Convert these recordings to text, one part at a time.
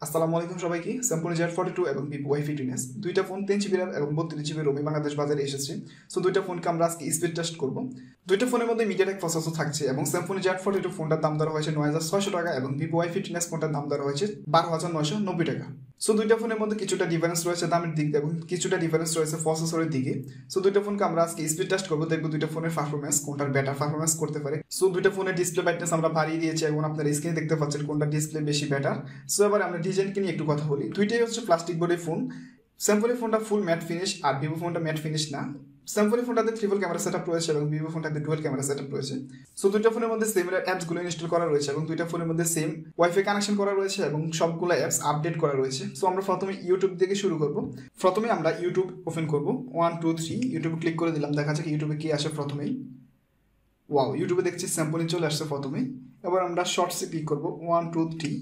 আসসালামু আলাইকুম সবাইকে। স্যামসং Z42 এবং ভিভো Y15s দুইটা ফোন 3GB RAM এবং 32GB ROM বাংলাদেশ বাজারে এসেছে। সো দুইটা ফোনকে আমরা আজকে স্পিড টেস্ট করব। দুইটা ফোনের মধ্যে মিডিয়াটেক প্রসেসর থাকছে এবং স্যামসং Z42 ফোনটার দাম ধরা হয়েছে ৯৬০০ টাকা এবং ভিভো Y15s ফোনটার দাম ধরা হয়েছে ১২৯৯০ টাকা। সো দুইটা ফোনের মধ্যে কিছুটা ডিফারেন্স রয়েছে দামের দিক দিয়ে এবং কিছুটা ডিফারেন্স রয়েছে প্রসেসরের দিকে। সো দুইটা ফোনকে আমরা আজকে স্পিড টেস্ট করবো, দেখবো দুইটা ফোনের পারফরমেন্স কোনটার বেটার পারফরমেন্স করতে পারে। সো দুইটা ফোনের ডিসপ্লে ব্রাইটনেস আমরা বাড়িয়ে দিয়েছি এবং আপনারা স্ক্রিনে দেখতে পাচ্ছেন কোনটা ডিসপ্লে বেশি বেটার। সো এবার আমরা ডিজাইনকে নিয়ে একটু কথা বলি। দুইটাই হচ্ছে প্লাস্টিক বডির ফোন। স্যামসং ফোনটা ফুল ম্যাট ফিনিশ আর ভিভো ফোনটা ম্যাট ফিনিশ না। স্যামসং ফোনটাতে ট্রিপল ক্যামেরা সেটআপ রয়েছে এবং ভিভো ফোনটাতে ডুয়াল ক্যামেরা সেটআপ রয়েছে। সো দুইটা ফোনের মধ্যে সিমিলার অ্যাপসগুলো ইনস্টল করা রয়েছে এবং দুইটা ফোনের মধ্যে সেম ওয়াইফাই কানেকশন করা রয়েছে এবং সবগুলো অ্যাপস আপডেট করা রয়েছে। সো আমরা প্রথমে ইউটিউব থেকে শুরু করব। প্রথমে আমরা ইউটিউব ওপেন করব। 1 2 3 ইউটিউব ক্লিক করে দিলাম। দেখা যাক ইউটিউবে কি আসে। প্রথমেই ওয়াও, ইউটিউবে দেখছি স্যামসং চলে আসছে প্রথমেই। এবার আমরা শর্টসে ক্লিক করব। 1 2 3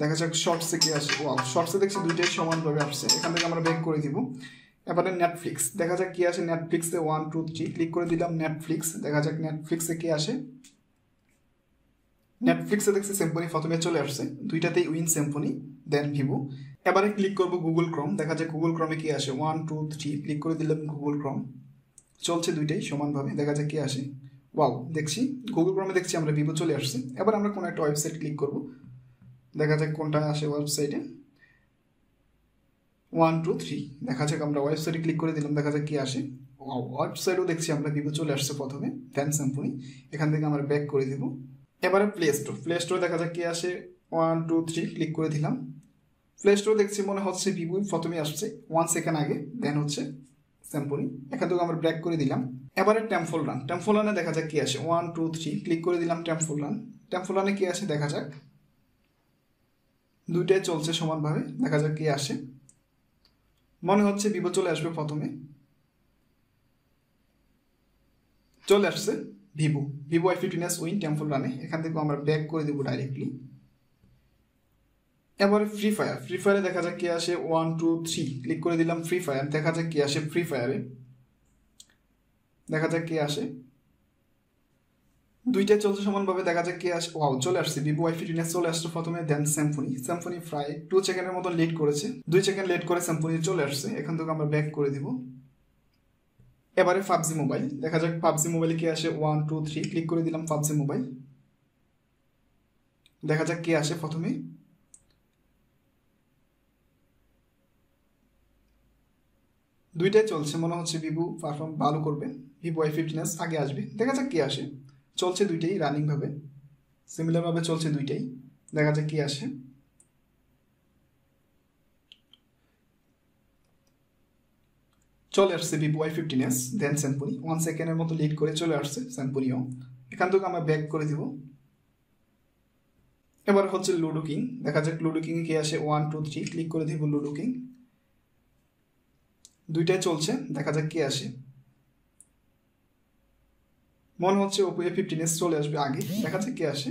দেখা যাক শর্টসে কি আসে। ওয়াও, শর্টসে দেখছি দুইটাই সমানভাবে আসছে। এখান থেকে আমরা ব্যাক করে দিব। এবারে নেটফ্লিক্স দেখা যাক কি আসে। নেটফ্লিক্সে 1 2 3 ক্লিক করে দিলাম। নেটফ্লিক্স দেখা যাক নেটফ্লিক্সে কি আসে। নেটফ্লিক্সে দেখছি স্যামসং প্রথমে চলে আসছে, দুইটাতেই উইন স্যামসং দেন ভিভো। এবারে ক্লিক করব গুগল ক্রোম। দেখা যাক গুগল ক্রোমে কি আসে। 1 2 3 ক্লিক করে দিলাম গুগল ক্রোম। চলছে দুইটাই সমানভাবে। দেখা যাক কি আসে। ওয়াও, দেখছি গুগল ক্রোমে দেখছি আমরা ভিভো চলে আসছে। এবার আমরা কোনো একটা ওয়েবসাইট ক্লিক করব। দেখা যাক কোনটা আসে ওয়েবসাইটে। 1 2 3 দেখা যাক আমরা ওয়েবসাইটে ক্লিক করে দিলাম। দেখা যাক কি আসে। ওয়েবসাইটও দেখছি আমরা ভিভো চলে আসছে প্রথমে দেন স্যামসং। এখান থেকে আমরা ব্যাক করে দিব। এবারে প্লে স্টোর দেখা যাক কি আসে। 1 2 3 ক্লিক করে দিলাম। প্লে স্টোর দেখছি মনে হচ্ছে ভিভো প্রথমে আসছে 1 সেকেন্ড আগে, দেন হচ্ছে স্যামসং। এখান থেকে আমরা ব্যাক করে দিলাম। এবারে টেম্পল রানে দেখা যাক কি আসে। 1 2 3 ক্লিক করে দিলাম। টেম্পল রানে কি আসে দেখা যাক। দুইটাই চলছে সমানভাবে। দেখা যাক কি আসে। মনে হচ্ছে ভিভো চলে আসবে প্রথমে। চলে আসছে ভিভো Y15s উইন টেম্পল রানে। এখান থেকে আমরা ব্যাক করে দেবো ডাইরেক্টলি। এবারে ফ্রি ফায়ারে দেখা যাক কি আসে। 1 2 3 ক্লিক করে দিলাম। ফ্রি ফায়ার দেখা যাক কি আসে। ফ্রি ফায়ারে দেখা যাক কি আসে। দুইটাই চলছে সমানভাবে। দেখা যাক কি আসে। ওয়াও, চলে আসছে ভিভো Y15s চলে আসছে প্রথমে দেন স্যামসং প্রায় 2 সেকেন্ডের মতো লেট করেছে। 2 সেকেন্ড লেট করে স্যামসং চলে আসছে। এখান থেকে আমরা ব্যাক করে দিব। এবারে পাবজি মোবাইল দেখা যাক পাবজি মোবাইলে কি আসে। 1 2 3 ক্লিক করে দিলাম পাবজি মোবাইল। দেখা যাক কি আসে প্রথমে। দুইটাই চলছে মনে হচ্ছে ভিভো পারফর্ম ভালো করবে। ভিভো Y15s আগে আসবে। দেখা যাক কি আসে। চলছে দুইটাই রানিং ভাবে, সিমিলার ভাবে চলছে দুইটাই। দেখা যাক কি আসে। চলে আসছে ভিভো Y15s দেন স্যামসং 1 সেকেন্ডের মতো লেট করে চলে আসছে স্যামসংও। এখান থেকে আমরা ব্যাক করে দিব। এবার হচ্ছে লুডো কিং দেখা যাক লুডো কিং কি আসে। 1 2 3 ক্লিক করে দিব লুডো কিং। দুইটাই চলছে। দেখা যাক কি আসে। মনে হচ্ছে ওপো A15s চলে আসবে আগে। দেখা যাক কি আসে।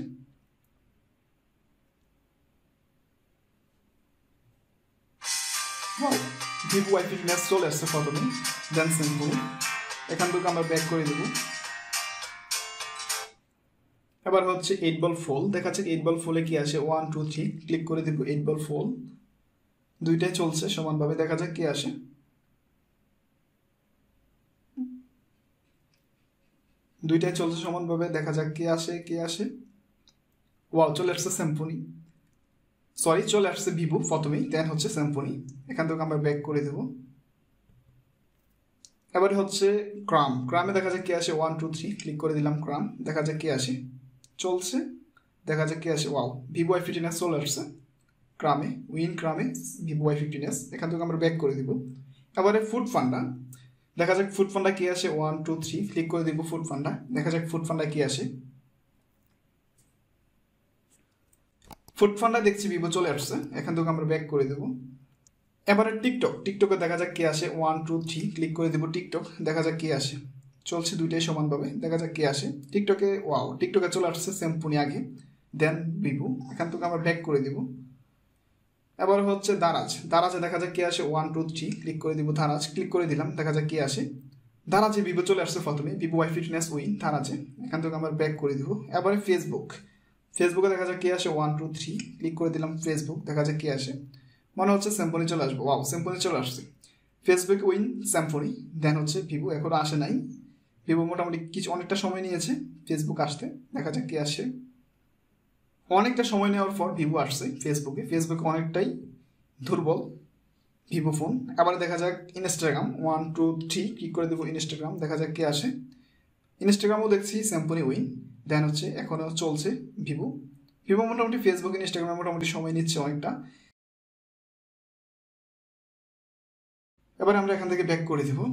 ভিভো Y15s চলে আসছে প্রথমে দেন স্যামসং। এখান থেকে আমরা ব্যাক করে দেব। এবার হচ্ছে 8 বল ফোল দেখা যাক 8 বল ফোলে কি আসে। 1 2 3 ক্লিক করে দেব 8 বল ফোল। দুইটাই চলছে সমানভাবে। দেখা যাক কি আসে। দুইটাই চলছে সমানভাবে। দেখা যাক কি আসে। ওয়াও, চলে আসছে চলে আসছে ভিভো প্রথমেই দেন হচ্ছে স্যামসং। এখান থেকে আমরা ব্যাক করে দেব। এবারে হচ্ছে ক্রামে দেখা যাক কি আসে। 1 2 3 ক্লিক করে দিলাম ক্রাম। দেখা যাক কি আসে। চলছে। দেখা যাক কি আসে। ওয়াও, ভিভো Y15s চলে আসছে ক্রামে ভিভো Y15s। এখান থেকে আমরা ব্যাক করে দিব। এবারে ফুড পান্ডা দেখা যাক ফুড পান্ডা কি আসে। 1 2 3 ক্লিক করে দিব ফুড পান্ডা। দেখা যাক ফুড পান্ডা কি আসে। ফুড পান্ডা দেখছি ভিভো চলে আসছে। এখান থেকে আমরা ব্যাক করে দেব। এবারে টিকটকে দেখা যাক কি আসে। 1 2 3 ক্লিক করে দেব টিকটক। দেখা যাক কি আসে। চলছে দুইটাই সমানভাবে। দেখা যাক কি আসে। টিকটকে চলে আসছে স্যামসং আগে দেন ভিভো। এখান থেকে আমরা ব্যাক করে দেব। এবার হচ্ছে দারাজে দেখা যাক কি আসে। 1 2 3 ক্লিক করে দিব দারাজ। ক্লিক করে দিলাম। দেখা যাক কি আসে। দারাজে ভিভো চলে আসছে প্রথমে ভিভো Y15s উইন দারাজে। এখান থেকে আমরা ব্যাক করে দিব। এবারে ফেসবুকে দেখা যাক কে আসে 1 2 3 ক্লিক করে দিলাম ফেসবুক, দেখা যাক কে আসে, মনে হচ্ছে সিম্ফনি চলে আসবে। ওয়াও, সিম্ফনি চলে আসছে। Facebook win Symphony. দেন হচ্ছে ভিভো এখনো আসে নাই। ভিভো মোটামুটি অনেকটা সময় নিয়েছে ফেসবুক আসতে, দেখা যাক কে আসে। অনেকটা সময় নেওয়ার পর ভিভো আসছে ফেসবুকে। ফেসবুক অনেকটাই দুর্বল ভিভো ফোন। আবার দেখা যাক ইনস্টাগ্রাম 1 2 3 ক্লিক করে দেবো ইনস্টাগ্রাম, দেখা যাক কে আসে। ইনস্টাগ্রামও দেখছি সিম্ফনি উইন। দেন হচ্ছে এখনও চলছে ভিভো। ভিভো মোটামুটি ফেসবুক ইনস্টাগ্রামে মোটামুটি সময় নিচ্ছে অনেকটা। এবার আমরা এখান থেকে ব্যাক করে দেবো।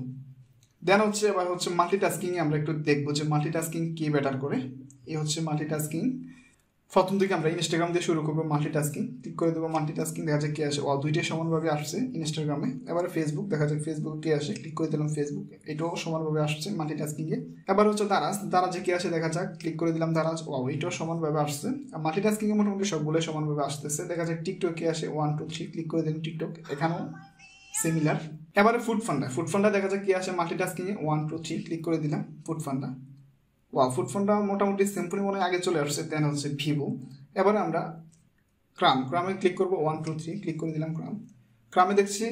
দেন হচ্ছে এবার হচ্ছে মাল্টিটাস্কিংয়ে আমরা একটু দেখবো যে মাল্টিটাস্কিং কি বেটার করে। এই হচ্ছে মাল্টিটাস্কিং। প্রথম দিকে আমরা ইনস্টাগ্রাম দিয়ে শুরু করবো মাল্টিটাস্কিং, ক্লিক করে দেবো মাল্টিটাস্কিং, দেখা যাক কে আসে। দুইটাই সমানভাবে আসছে ইনস্টাগ্রামে। এবারে ফেসবুক, দেখা যাক ফেসবুকে কে আসে, ক্লিক করে দিলাম ফেসবুক, এটাও সমানভাবে আসছে মাল্টিটাস্কিংয়ে। এবার হচ্ছে দারাজে কে আসে দেখা যাক, ক্লিক করে দিলাম দারাজ, এটাও সমানভাবে আসছে। আর মাল্টিটাস্কিংয়ে মোটামুটি সবগুলো সমানভাবে আসতেছে। দেখা যাক টিকটক কে আসে 1 2 3 ক্লিক করে দিলাম টিকটক, এখানেও সিমিলার। এবারে ফুড ফান্ডা দেখা যাক কি আসে মাল্টিটাস্কিংয়ে 1 2 3 ক্লিক করে দিলাম ফুড ফান্ডা। ফুড ফান্ডা মোটামুটি সিম্পলি মনে আগে চলে আসছে। দেন হচ্ছে ভিভো। এবারে আমরা ক্রামে ক্লিক করবো 1 2 3 ক্লিক করে দিলাম ক্রামে দেখছি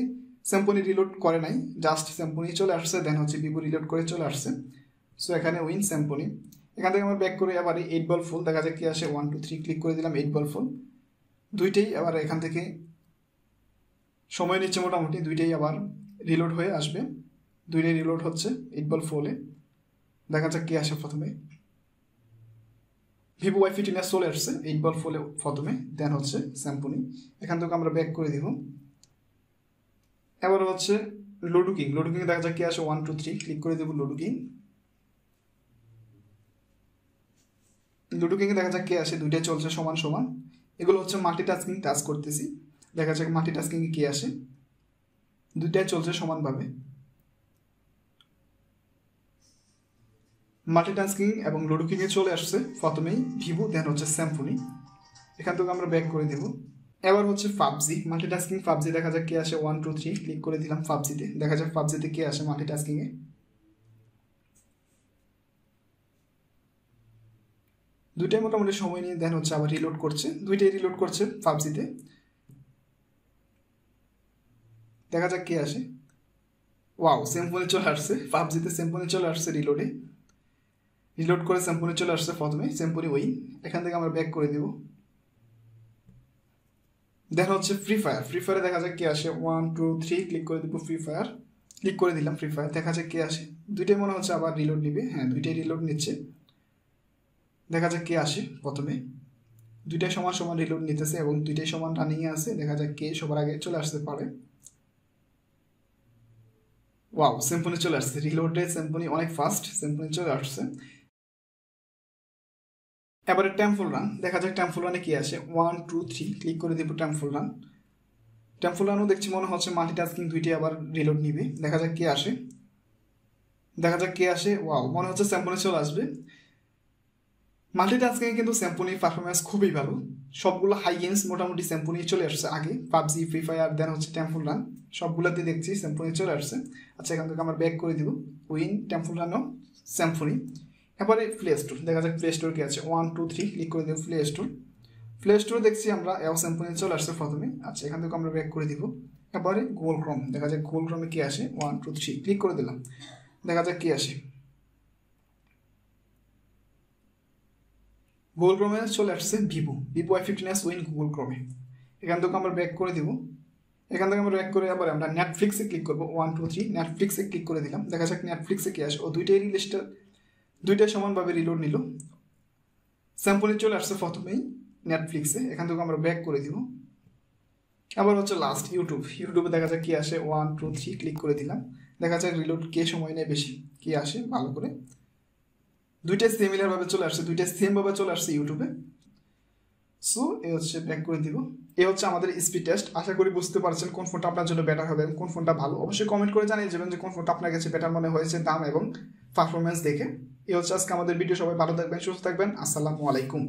সিম্পনি রিলোড করে নাই, জাস্ট সিম্পনি চলে আসছে। দেন হচ্ছে ভিভো রিলোড করে চলে আসছে। সো এখানে উইন সিম্পনি। এখান থেকে আমরা ব্যাক করে এবারে 8 বল ফুল, দেখা যাক কি আসে 1 2 3 ক্লিক করে দিলাম 8 বল ফুল। দুইটাই আবার এখান থেকে সময় নিচ্ছে মোটামুটি, দুইটাই আবার রিলোড হয়ে আসবে। দুইটাই রিলোড হচ্ছে 8 বল ফুলে, দেখা যাক কি আসে। প্রথমে ভিভো Y15s চলে আসছে 8 বল ফুলে প্রথমে। দেন হচ্ছে সিম্ফনি। এখান থেকে আমরা ব্যাক করে দিব। এবার হচ্ছে লুডুকিং দেখা যাক কি আসে 1 2 3 ক্লিক করে দেবো লুডুকিং দেখা যাক কে আসে। দুইটাই চলছে সমান সমান। এগুলো হচ্ছে মাল্টিটাস্কিং টাস্ক করতেছি, দেখা যাক মাল্টিটাস্কিং কে আসে। দুইটাই চলছে সমানভাবে। মাল্টিটাস্কিং এবং লুডুকিংয়ে চলে আসছে প্রথমেই ভিভো, দেন হচ্ছে সিম্ফনি। এখান থেকে আমরা ব্যাক করে দেব। এবার হচ্ছে পাবজি মাল্টিটাস্কিং। পাবজি দেখা যাক কে আসে 1 2 3 ক্লিক করে দিলাম পাবজিতে, দেখা যাক পাবজিতে কে আসে মাল্টিটাস্কিংয়ে। দুইটাই মোটামুটি সময় নিয়ে দেন হচ্ছে আবার রিলোড করছে, দুইটাই রিলোড করছে পাবজিতে, দেখা যাক কে আসে। সিম্ফনি চলে আসছে পাবজিতে, সিম্ফনি চলে আসছে রিলোড করে সিম্ফনি চলে আসছে প্রথমে, সিম্ফনি উইন। এখান থেকে আমরা ব্যাক করে দেব। দেন হচ্ছে ফ্রি ফায়ারে দেখা যাক কে আসে 1 2 3 ক্লিক করে দেবো ফ্রি ফায়ার, ক্লিক করে দিলাম ফ্রি ফায়ার, দেখা যাক কে আসে। দুইটাই মনে হচ্ছে আবার রিলোড নিবে, হ্যাঁ দুইটাই রিলোড নিচ্ছে, দেখা যাক কে আসে। প্রথমে দুইটাই সমান সমান রিলোড নিতেছে এবং দুইটাই সমান রানিংয়ে আছে, দেখা যাক কে সবার আগে চলে আসতে পারে। সিম্ফনি চলে আসছে রিলোডে, সিম্ফনি অনেক ফাস্ট, সিম্ফনি চলে আসছে। এবারে টেম্পল রান, দেখা যাক টেম্পল রানে কি আসে 1 2 3 ক্লিক করে দেবো টেম্পল রানও দেখছি মনে হচ্ছে মাল্টিটাস্কিং দুইটাই আবার রিলোড নিবে, দেখা যাক কে আসে। মনে হচ্ছে সিম্ফনি চলে আসবে। মাল্টিটাস্কিংয়ে কিন্তু সিম্ফনির পারফরমেন্স খুবই ভালো, সবগুলো হাই গেমস মোটামুটি সিম্ফনি চলে আসছে আগে, পাবজি ফ্রি ফায়ার দেন হচ্ছে টেম্পল রান সবগুলোতে দেখছি সিম্ফনি চলে আসছে। আচ্ছা এখান থেকে আমরা ব্যাক করে দিব, উইন টেম্পল রানও সিম্ফনি। এবারে প্লে স্টোর, দেখা যাক প্লে স্টোর কি আছে 1 2 3 ক্লিক করে দেব প্লে স্টোর দেখছি আমরা সিম্ফনি চলে আসছে প্রথমে। আচ্ছা এখান থেকে আমরা ব্যাক করে দিব। এবারে গুগল ক্রোম, দেখা যাক গুগল ক্রোমে কি আসে 1 2 3 ক্লিক করে দিলাম, দেখা যাক কি আসে। গুগল ক্রোমে চলে আসছে ভিভো Y15s উইন গুগল ক্রোমে। এখান থেকে আমরা ব্যাক করে দিব। এখান থেকে আমরা ব্যাক করে আবার আমরা নেটফ্লিক্সে ক্লিক করবো 1 2 3 নেটফ্লিক্সে ক্লিক করে দিলাম, দেখা যাক নেটফ্লিক্সে কি আসে। দুইটাই সমানভাবে রিলোড নিল, সিম্ফনি চলে আসছে প্রথমেই নেটফ্লিক্সে। এখান থেকে আমরা ব্যাক করে দিব। আবার হচ্ছে লাস্ট ইউটিউবে দেখা যাক কি আসে 1 2 3 ক্লিক করে দিলাম, দেখা যাক রিলোড কে সময় নেয় বেশি, কি আসে ভালো করে। দুইটাই সিমিলার ভাবে চলে আসছে, দুইটাই সেম ভাবে চলে আসছে ইউটিউবে। সো এই হচ্ছে ব্যাক করে দিব। এই হচ্ছে আমাদের স্পিড টেস্ট। আশা করি বুঝতে পারছেন কোন ফোনটা আপনার জন্য বেটার হবে, কোন ফোনটা ভালো। অবশ্যই কমেন্ট করে জানিয়ে যাবেন যে কোন ফোনটা আপনার কাছে বেটার মনে হয়েছে দাম এবং পারফরমেন্স দেখে। এই হচ্ছে আজকে আমাদের ভিডিও। সবাই ভালো থাকবেন, সুস্থ থাকবেন। আসসালামু আলাইকুম।